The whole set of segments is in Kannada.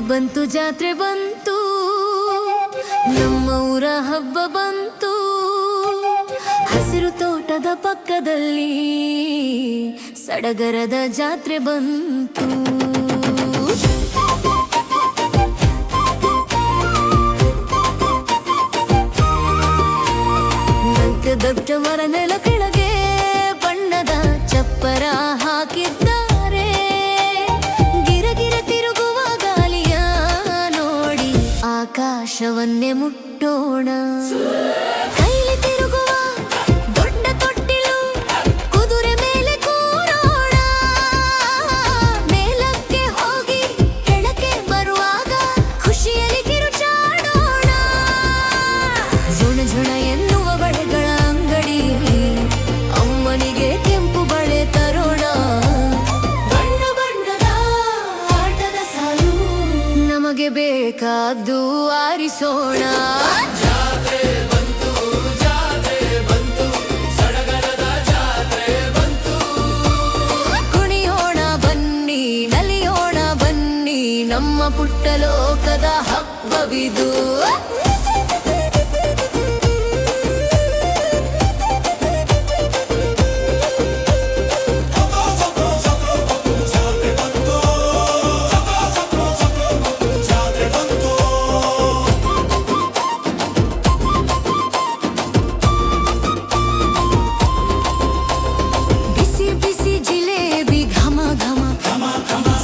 ಬಂತು ಜಾತ್ರೆ ಬಂತು, ನಮ್ಮ ಊರ ಹಬ್ಬ ಬಂತು. ಹಸಿರು ತೋಟದ ಪಕ್ಕದಲ್ಲಿ ಸಡಗರದ ಜಾತ್ರೆ ಬಂತು. ದೊಡ್ಡ ಮರ ನೆಲ ಕೆಳಗೆ ಬಣ್ಣದ ಚಪ್ಪರ ಹಾಕಿದ್ದಾರೆ. ಗಿರಗಿರ ತಿರುಗುವ ಗಾಳಿಯ ನೋಡಿ ಆಕಾಶವನ್ನೇ ಮುಟ್ಟೋಣ. ಕೈಲಿ ತಿರುಗುವ ದೊಡ್ಡ ತೊಟ್ಟಿಲು, ಕುದುರೆ ಮೇಲೆ ಕೂರೋಣ. ಮೇಲಕ್ಕೆ ಹೋಗಿ ಕೆಳಕ್ಕೆ ಬರುವಾಗ ಖುಷಿಯಲ್ಲಿ ಕಿರುಚಾಡೋಣ. ಝುಣ ಝುಣ ಎನ್ನುವ ಬಳೆಗಳ ಅಂಗಡಿ, ಅಮ್ಮನಿಗೆ ಕೆಂಪು ಬಳೆ ತರೋಣ. ಬಣ್ಣ ಬಣ್ಣದ ಆಟದ ಸಾಲು, ನಮಗೆ ಬೇಕಾದ್ದು ಆರಿಸೋಣ. ಜಾತ್ರೆ ಬಂತು, ಜಾತ್ರೆ ಬಂತು, ಸಡಗರದ ಜಾತ್ರೆ ಬಂತು. ಕುಣಿಯೋಣ ಬನ್ನಿ, ನಲಿಯೋಣ ಬನ್ನಿ, ನಮ್ಮ ಪುಟ್ಟ ಲೋಕದ ಹಬ್ಬವಿದು. ಬಿಸಿ ಬಿಸಿ ಜಿಲೇಬಿ ಘಮ ಘಮ,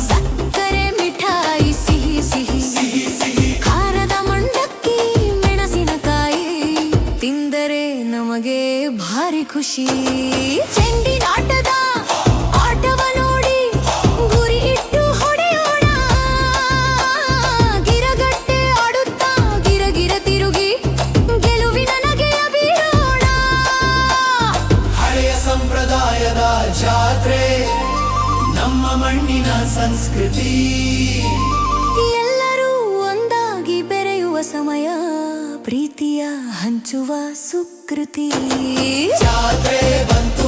ಸಕ್ಕರೆ ಮಿಠಾಯಿ ಸಿಹಿ ಸಿಹಿ, ಖಾರದ ಮಂಡಕ್ಕಿ ಮೆಣಸಿನಕಾಯಿ ತಿಂದರೆ ನಮಗೆ ಭಾರಿ ಖುಷಿ. ಚೆಂಡಿನಾಟದ ಆಟವ ನೋಡಿ ಗುರಿ ಇಟ್ಟು ಹೊಡೆಯೋಣ. ಗಿರಗಟ್ಟೆ ಆಡುತ್ತಾ ಗಿರಗಿರ ತಿರುಗಿ ಗೆಲುವಿನ ನಗೆಯ ಬೀರೋಣ. ಹಳೆಯ ಸಂಪ್ರದಾಯದ ಜಾತ್ರೆ, ನಮ್ಮ ಮಣ್ಣಿನ ಸಂಸ್ಕೃತಿ. ಎಲ್ಲರೂ ಒಂದಾಗಿ ಬೆರೆಯುವ ಸಮಯ, ಪ್ರೀತಿಯ ಹಂಚುವ ಸುಕೃತಿ. ಜಾತ್ರೆ ಬಂತು,